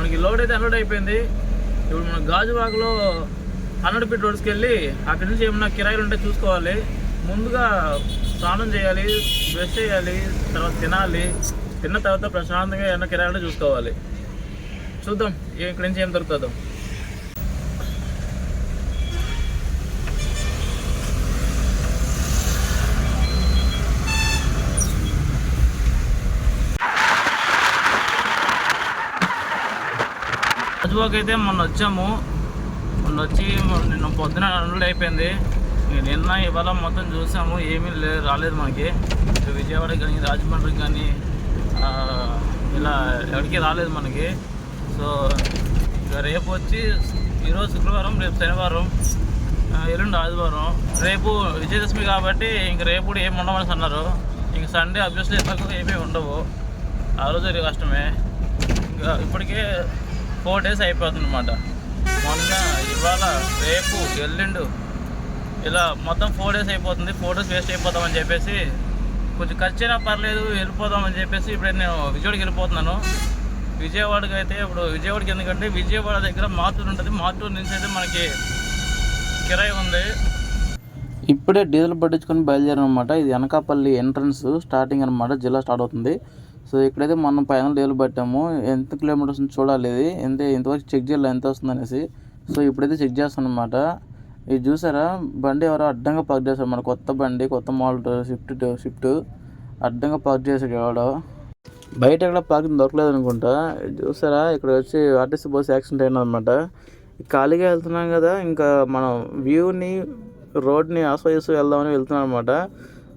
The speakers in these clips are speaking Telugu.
మనకి లోడ్ అయితే అన్లోడ్ అయిపోయింది. ఇప్పుడు మనం గాజువాకలో 100 ఫీట్ రోడ్స్కి వెళ్ళి అక్కడి నుంచి ఏమన్నా కిరాయిలు ఉంటే చూసుకోవాలి. ముందుగా స్నానం చేయాలి, బ్రష్ చేయాలి, తర్వాత తినాలి. తిన్న తర్వాత ప్రశాంతంగా ఏమన్నా కిరాయిలు చూసుకోవాలి. చూద్దాం ఇక్కడి నుంచి ఏం దొరుకుతుందో. గాజువాక అయితే మొన్న వచ్చి నిన్న పొద్దున అన్లోడ్ అయిపోయింది. నిన్న ఇవాళ మొత్తం చూసాము, ఏమీ రాలేదు మనకి. విజయవాడకి కానీ రాజమండ్రికి కానీ ఇలా ఎక్కడికి రాలేదు మనకి. సో ఇక రేపు వచ్చి ఈరోజు శుక్రవారం, రేపు శనివారం, ఎల్లుండి ఆదివారం, రేపు విజయదశమి కాబట్టి ఇంక రేపు కూడా ఏమి ఉండమని అన్నారు. ఇంక సండే అబ్వియస్లీ ఎలాగో ఏమీ ఉండవు, ఆ రోజు కష్టమే. ఇంకా ఇప్పటికే 4 days అయిపోతుంది అన్నమాట. మొన్న, ఇవాళ, రేపు, ఎల్లుండు ఇలా మొత్తం 4 days అయిపోతుంది. 4 days వేస్ట్ అయిపోతామని చెప్పేసి కొంచెం ఖర్చు అయినా పర్లేదు వెళ్ళిపోదామని చెప్పేసి ఇప్పుడు నేను విజయవాడకి వెళ్ళిపోతున్నాను. విజయవాడకి అయితే ఇప్పుడు విజయవాడకి ఎందుకంటే విజయవాడ దగ్గర మార్టూర్ ఉంటుంది. మార్టూర్ నుంచి అయితే మనకి కిరాయి ఉంది. ఇప్పుడే డీజిల్ పట్టించుకొని బయలుదేరాం అనమాట. ఇది అనకాపల్లి ఎంట్రన్స్ స్టార్టింగ్ అనమాట, జిల్లా స్టార్ట్ అవుతుంది. సో ఇక్కడైతే మనం 500 డీజిల్ పట్టాము. ఎంత కిలోమీటర్స్ చూడాలి, ఇది ఇంతవరకు చెక్ చేయాలి ఎంత వస్తుంది అనేసి. సో ఇప్పుడైతే చెక్ చేస్తాను అనమాట. ఇది చూసారా, బండి ఎవరో అడ్డంగా పార్క్ చేశారు. మన కొత్త బండి, కొత్త మోడల్ షిఫ్ట్ అడ్డంగా పార్క్ చేశాడు ఎవడో. బయట ఎక్కడ పార్కింగ్ దొరకలేదు అనుకుంటా. చూసారా, ఇక్కడ వచ్చి ఆర్టీసీ బస్ యాక్సిడెంట్ అయినదన్నమాట. ఖాళీగా వెళ్తున్నాం కదా, ఇంకా మనం వ్యూని, రోడ్ని ఆస్వాదిస్తూ వెళ్దామని వెళ్తున్నాం అనమాట.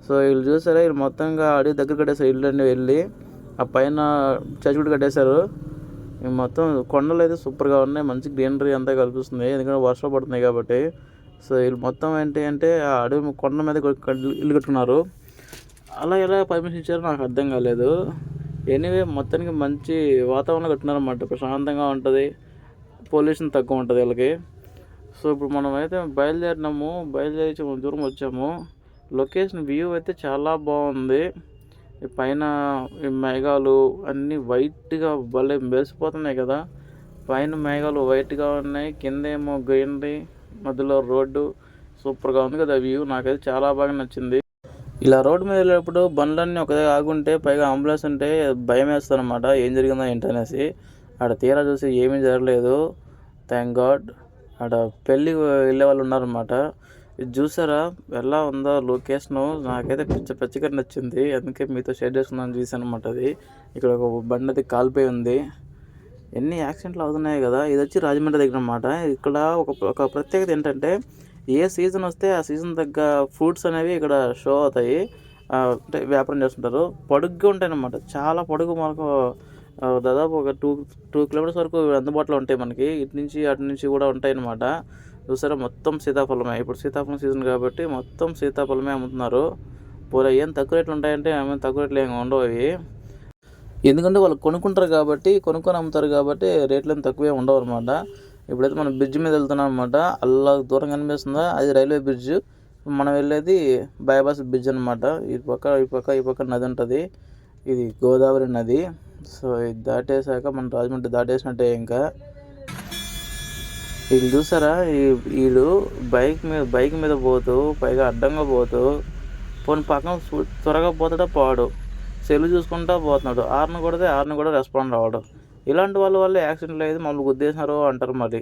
సో వీళ్ళు చూసారా, వీళ్ళు మొత్తంగా అడవి దగ్గర కట్టేసారు. ఇల్లు అన్నీ వెళ్ళి ఆ పైన చర్చి కూడా కట్టేశారు. మొత్తం కొండలు అయితే సూపర్గా ఉన్నాయి, మంచి గ్రీనరీ అంతా కనిపిస్తుంది ఎందుకంటే వర్షాలు పడుతున్నాయి కాబట్టి. సో వీళ్ళు మొత్తం ఏంటి అంటే ఆ అడవి కొండ మీద ఇల్లు కట్టుకున్నారు. అలా ఎలా పర్మిషన్ ఇచ్చారో నాకు అర్థం కాలేదు. ఎనీవే మొత్తానికి మంచి వాతావరణం కట్టున్నారన్నమాట, ప్రశాంతంగా ఉంటుంది, పొల్యూషన్ తక్కువ ఉంటుంది వీళ్ళకి. సో ఇప్పుడు మనం అయితే బయలుదేరి దూరం వచ్చాము. లొకేషన్ వ్యూ అయితే చాలా బాగుంది. పైన ఈ మేఘాలు అన్నీ వైట్గా భలే మెరిసిపోతున్నాయి కదా. పైన మేఘాలు వైట్గా ఉన్నాయి, కింద ఏమో గ్రీనరీ, మధ్యలో రోడ్డు సూపర్గా ఉంది కదా వ్యూ. నాకైతే చాలా బాగా నచ్చింది. ఇలా రోడ్డు మీద వెళ్ళేటప్పుడు బండ్లన్నీ ఒక దగ్గర ఆగుంటే, పైగా అంబులెన్స్ ఉంటే భయం వేస్తుంది అనమాట, ఏం జరిగిందో ఏంటనేసి. ఆడ తీరా చూసి ఏమీ జరగలేదు, థ్యాంక్ గాడ్. ఆడ పెళ్ళి వెళ్ళే వాళ్ళు ఉన్నారన్నమాట. ఇది చూసారా ఎలా ఉందో లొకేషను, నాకైతే పిచ్చిగా నచ్చింది. అందుకే మీతో షేర్ చేసుకుందామని చూసాను అనమాట. అది ఇక్కడ ఒక బండి అయితే కాలిపోయి ఉంది. ఎన్ని యాక్సిడెంట్లు అవుతున్నాయి కదా. ఇది వచ్చి రాజమండ్రి దగ్గర అన్నమాట. ఇక్కడ ఒక ప్రత్యేకత ఏంటంటే, ఏ సీజన్ వస్తే ఆ సీజన్ తగ్గ ఫ్రూట్స్ అనేవి ఇక్కడ షో అవుతాయి, అంటే వ్యాపారం చేస్తుంటారు. పొడుగ్గా ఉంటాయి అన్నమాట, చాలా పొడుగు. మనకు దాదాపు ఒక 2 kilometers వరకు అందుబాటులో ఉంటాయి మనకి. ఇటు నుంచి అటు నుంచి కూడా ఉంటాయి అన్నమాట. చూసారా, మొత్తం సీతాఫలమే. ఇప్పుడు సీతాఫలం సీజన్ కాబట్టి మొత్తం సీతాఫలమే అమ్ముతున్నారు. పూరా ఏం తక్కువ రేట్లు ఉంటాయంటే తక్కువ రేట్లు ఏమి ఉండవు అవి, ఎందుకంటే వాళ్ళు కొనుక్కుంటారు కాబట్టి, కొనుక్కొని అమ్ముతారు కాబట్టి రేట్లు ఏం తక్కువే ఉండవు అనమాట. ఇప్పుడైతే మనం బ్రిడ్జ్ మీద వెళ్తున్నాం అనమాట. అలా దూరం కనిపిస్తుందా, అది రైల్వే బ్రిడ్జ్. మనం వెళ్ళేది బైపాస్ బ్రిడ్జ్ అనమాట. ఈ పక్క నది ఉంటుంది, ఇది గోదావరి నది. సో ఇది దాటేసాక మనం రాజమండ్రి దాటేసినట్టే. ఇంకా వీళ్ళు చూసారా, వీళ్ళు బైక్ మీద పోతూ, పైగా అడ్డంగా పోతూ, పోనీ పక్కన త్వరగా పోతాడో పాడు, సెల్ చూసుకుంటా పోతున్నాడు. ఆర్న్ కూడా రెస్పాండ్ అవ్వడు. ఇలాంటి వల్ల యాక్సిడెంట్లు అయితే మమ్మల్ని గుద్దేసినారు అంటారు. మరి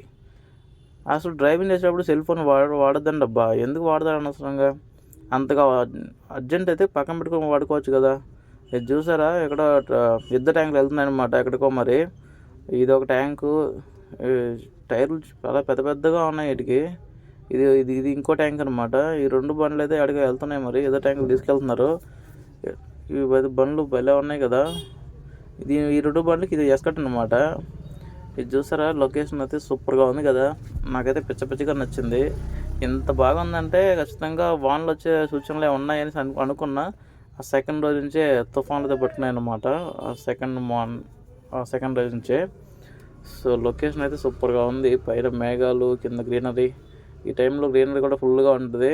అసలు డ్రైవింగ్ చేసేటప్పుడు సెల్ ఫోన్ వాడద్దండి అబ్బా, ఎందుకు వాడతారు అనవసరంగా. అంతగా అర్జెంట్ అయితే పక్కన పెట్టుకొని వాడుకోవచ్చు కదా. ఇది చూసారా, ఇక్కడ యుద్ధ ట్యాంకులు వెళ్తున్నాయన్నమాట ఎక్కడికో. మరి ఇది ఒక ట్యాంకు, టైర్లు చాలా పెద్దగా ఉన్నాయి వీటికి. ఇది ఇంకో ట్యాంక్ అనమాట. ఈ 2 బండ్లు అయితే అడిగి వెళ్తున్నాయి, మరి యుద్ధ ట్యాంకులు తీసుకెళ్తున్నారు. ఇవి బండ్లు భలే ఉన్నాయి కదా. ఈ 2 బండ్లకి ఇది ఎస్కట్ అనమాట. ఇది చూసారా, లొకేషన్ అయితే సూపర్గా ఉంది కదా. నాకైతే పిచ్చిగా నచ్చింది. ఎంత బాగుందంటే ఖచ్చితంగా వానలు వచ్చే సూచనలు ఉన్నాయని అనుకున్నా. ఆ సెకండ్ రోజు నుంచే తుఫాన్లతో పట్టుకున్నాయి అన్నమాట, ఆ సెకండ్ రోజు నుంచే. సో లొకేషన్ అయితే సూపర్గా ఉంది. పైన మేఘాలు, కింద గ్రీనరీ. ఈ టైంలో గ్రీనరీ కూడా ఫుల్గా ఉంటుంది.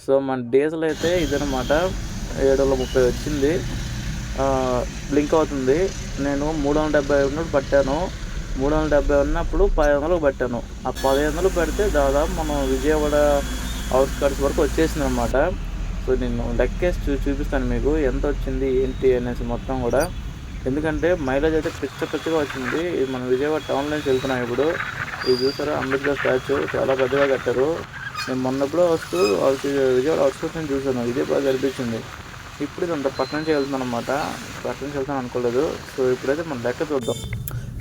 సో మన డీజిల్ అయితే ఇదనమాట, 730 వచ్చింది. బ్లింక్ అవుతుంది. నేను 370 పట్టాను. 370 ఉన్నప్పుడు 500 పెట్టాను. ఆ 1500 పెడితే దాదాపు మనం విజయవాడ అవుట్‌స్కట్స్ వరకు వచ్చేసిందనమాట. సో, నేను లెక్కేసి చూపిస్తాను మీకు ఎంతొచ్చింది, ఏంటి అనేసి మొత్తం గూడా. ఎందుకంటే మైలేజ్ అయితే పిచ్చగా వచ్చింది. ఇది మనం విజయవాడ టౌన్‌లో నుంచి వెళ్తున్నాం ఇప్పుడు. ఇది చూసారా అంబేద్కర్ స్టాచ్యూ చాలా పెద్దగా కట్టారు. నేను మొన్నెప్పుడో వస్తూ విజయవాడ అవుట్‌స్కట్స్ నుంచి చూసాను. ఇదే బాగా కనిపించింది. ఇప్పుడు ఇదంతా పక్క నుంచి వెళ్తున్నానన్నమాట. పక్క నుంచి వెళ్తాను అనుకోలేదు. సో, ఇప్పుడైతే మనం లెక్క చూద్దాం.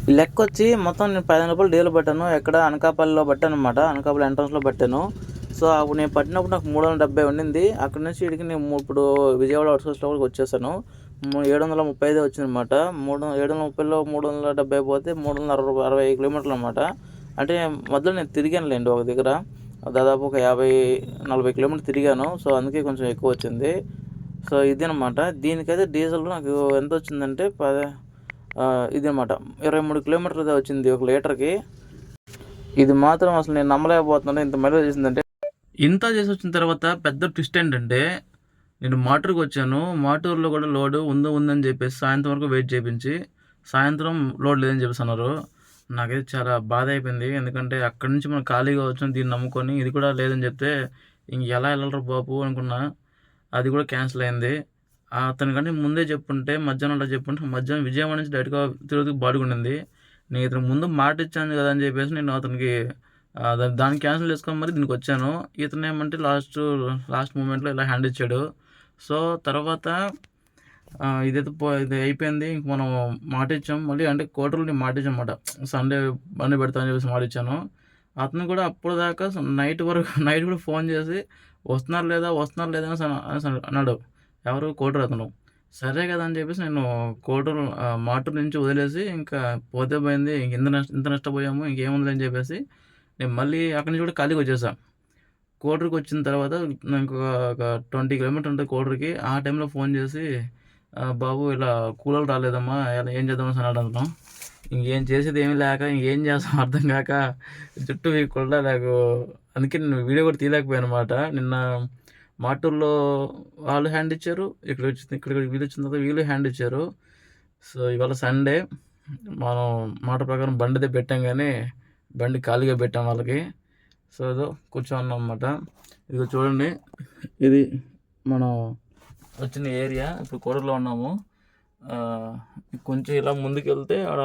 ఈ లెక్కొచ్చి మొత్తం నేను రూ. 15 డీజిల్ పట్టాను. ఎక్కడ అనకాపల్లిలో పట్టానన్నమాట. అనకాపల్లి ఎంట్రన్స్‌లో పట్టాను. సో, అప్పుడు నేను పట్టినప్పుడు నాకు 370 ఉండింది. అక్కడి నుంచి ఈడికి నేను ఇప్పుడు విజయవాడ అవుట్‌స్కట్స్‌లో కూడా వచ్చేసాను. 735 వచ్చిందనమాట. 730లో 370 పోతే 360 కిలోమీటర్లు అనమాట. అంటే మధ్యలో నేను తిరిగానులేండి ఒక దగ్గర. దాదాపు ఒక 50, 40 కిలోమీటర్లు తిరిగాను. సో, అందుకే కొంచెం ఎక్కువ వచ్చింది. సో, ఇదనమాట. దీనికైతే డీజిల్ నాకు ఎంత వచ్చిందంటే ఇదనమాట 23 కిలోమీటర్లు వచ్చింది ఒక లీటర్కి. ఇది మాత్రం అసలు నేను నమ్మలేకపోతున్నాను. ఇంత మైలేజ్ చేసిందంటే. ఇంత చేసి వచ్చిన తర్వాత పెద్ద ట్విస్ట్ ఏంటంటే నేను మాటూరుకి వచ్చాను. మాటూరులో కూడా లోడు ఉందని చెప్పేసి సాయంత్రం వరకు వెయిట్ చేయించి సాయంత్రం లోడ్ లేదని చెప్పేసి అన్నారు. నాకైతే చాలా బాధ అయిపోయింది. ఎందుకంటే అక్కడి నుంచి మనం ఖాళీగా వచ్చాం దీన్ని నమ్ముకొని, ఇది కూడా లేదని చెప్తే ఇంక ఎలా వెళ్ళరు బాబు అనుకున్నా. అది కూడా క్యాన్సిల్ అయింది. అతనికంటే ముందే చెప్పుంటే మధ్యాహ్నం విజయవాడ నుంచి డైరెక్ట్గా తిరుపతికి బాడుగుండింది. నేను ఇతనికి ముందు మాట ఇచ్చాను కదా అని చెప్పేసి నేను అతనికి దాన్ని క్యాన్సిల్ చేసుకొని మరి దీనికి వచ్చాను. ఇతను ఏమంటే లాస్ట్ మూమెంట్లో ఇలా హ్యాండ్ ఇచ్చాడు. సో, తర్వాత ఇది అయిపోయింది. ఇంక మనం మాట ఇచ్చాం. మళ్ళీ అంటే కోటర్లో నేను మాట ఇచ్చాను అనమాట. సండే బండి పెడతామని చెప్పేసి మాట ఇచ్చాను. అతను కూడా అప్పటిదాకా నైట్ వరకు నైట్ కూడా ఫోన్ చేసి వస్తున్నారు లేదా అనేసి అన్నాడు. ఎవరు కోటూరు అతను. సరే కదా అని చెప్పేసి నేను మాటూరు నుంచి వదిలేసి ఇంకా పోతే పోయింది. ఇంత నష్టపోయాము ఇంకేముంది అని చెప్పేసి నేను మళ్ళీ అక్కడి నుంచి కూడా ఖాళీగా వచ్చేసా. కోటూరుకి వచ్చిన తర్వాత నాకు ఒక 20 కిలోమీటర్ ఉంటుంది కోటూరుకి. ఆ టైంలో ఫోన్ చేసి బాబు ఇలా కూలోళ్ళు రాలేదమ్మా ఏం చేద్దాం అని అన్నాడు అతను. ఇంకేం చేసేది ఏమీ లేక ఇంకేం చేస్తాం అర్థం కాక జుట్టు వీకకుండా నాకు అందుకే నేను వీడియో కూడా తీయలేకపోయాను అనమాట. నిన్న మాటూరులో వాళ్ళు హ్యాండ్ ఇచ్చారు. ఇక్కడ వీళ్ళు వచ్చిన తర్వాత వీళ్ళు హ్యాండ్ ఇచ్చారు. సో, ఇవాళ సండే మనం మాట ప్రకారం బండిదే పెట్టాం కానీ బండి ఖాళీగా పెట్టాం వాళ్ళకి. సో, ఏదో కూర్చోన్నాం అన్నమాట. ఇదిగో చూడండి, ఇది మనం వచ్చిన ఏరియా. ఇప్పుడు కోటూరులో ఉన్నాము. కొంచెం ఇలా ముందుకు వెళ్తే ఆడ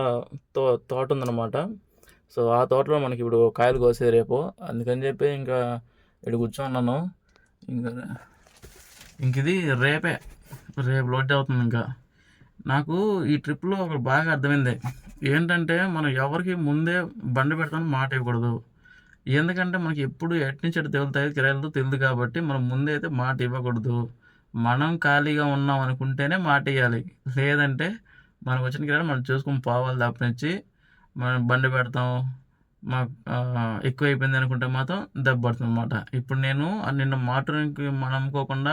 తోట ఉందన్నమాట. సో, ఆ తోటలో మనకి ఇప్పుడు కాయలు కోసేది రేపు. అందుకని చెప్పి ఇంకా ఇక్కడ కూర్చోన్నాను. ఇంక ఇది రేపు లోడ్ అవుతుంది. ఇంకా నాకు ఈ ట్రిప్లో ఒక బాగా అర్థమైంది ఏంటంటే మనం ఎవరికి ముందే బండి పెడతామని మాట ఇవ్వకూడదు. ఎందుకంటే మనకి ఎప్పుడు నుంచి అటు తగులుతాయి కిరాయిలతో తెలియదు కాబట్టి మనం ముందే అయితే మాట ఇవ్వకూడదు. మనం ఖాళీగా ఉన్నాం అనుకుంటేనే మాట ఇవ్వాలి. లేదంటే మనకు వచ్చిన కిరాయిలు మనం చూసుకొని పోవాలి తప్పనిచ్చి మనం బండి పెడతాం మాకు ఎక్కువ అయిపోయింది అనుకుంటే మాత్రం దెబ్బ పడుతుంది అన్నమాట. ఇప్పుడు నేను నిన్న మాటకి మనం అనుకోకుండా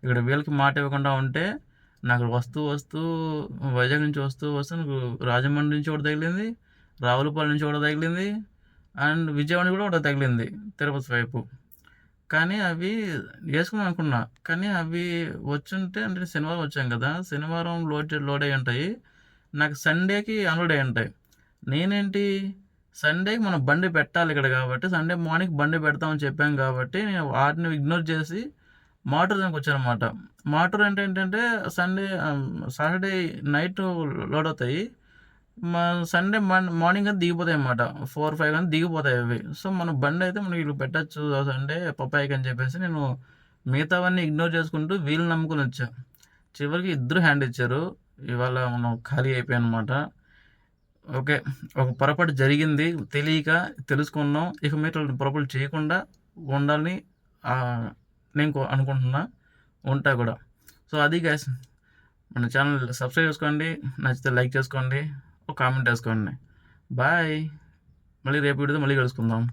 ఇక్కడ వీళ్ళకి మాట ఇవ్వకుండా ఉంటే నాకు వస్తూ వైజాగ్ నుంచి వస్తూ నాకు రాజమండ్రి నుంచి ఒకటి తగిలింది, రావులపాలెం నుంచి ఒకటి తగిలింది, అండ్ విజయవాడ కూడా ఒకటి తగిలింది తిరుపతి వైపు. కానీ అవి వేసుకుందాం అనుకున్నా. కానీ అవి వచ్చుంటే అంటే శనివారం వచ్చాం కదా, శనివారం లోడ్ అయ్యి ఉంటాయి. నాకు సండేకి అన్లోడ్ అయ్యి ఉంటాయి. నేనేంటి సండేకి మనం బండి పెట్టాలి ఇక్కడ కాబట్టి సండే మార్నింగ్ బండి పెడతామని చెప్పాం కాబట్టి నేను వాటిని ఇగ్నోర్ చేసి మాటూరు దానికి వచ్చానమాట. మాటూరు అంటే ఏంటంటే సాటర్డే నైట్ లోడ్ అవుతాయి. సండే మార్నింగ్ అయితే దిగిపోతాయి అన్నమాట. 4, 5 కానీ దిగిపోతాయి అవి. సో, మన బండి అయితే మనం వీళ్ళు పెట్టచ్చు సండే పప్పాయికి అని చెప్పేసి నేను మిగతావన్నీ ఇగ్నోర్ చేసుకుంటూ వీళ్ళు నమ్ముకొని వచ్చా. చివరికి ఇద్దరు హ్యాండ్ ఇచ్చారు. ఇవాళ మనం ఖాళీ అయిపోయాం అనమాట. ఓకే, ఒక పొరపాటు జరిగింది తెలియక తెలుసుకున్నాం. ఇక మీద పొరపాటు చేయకుండా ఉండాలని నేను అనుకుంటున్నా, ఉంటా కూడా. సో, అది గైస్, మన ఛానల్ సబ్స్క్రైబ్ చేసుకోండి, నచ్చితే లైక్ చేసుకోండి, ఒక కామెంట్ వేసుకోండి. బాయ్. మళ్ళీ రేపు వీడియోతో మళ్ళీ కలుసుకుందాం.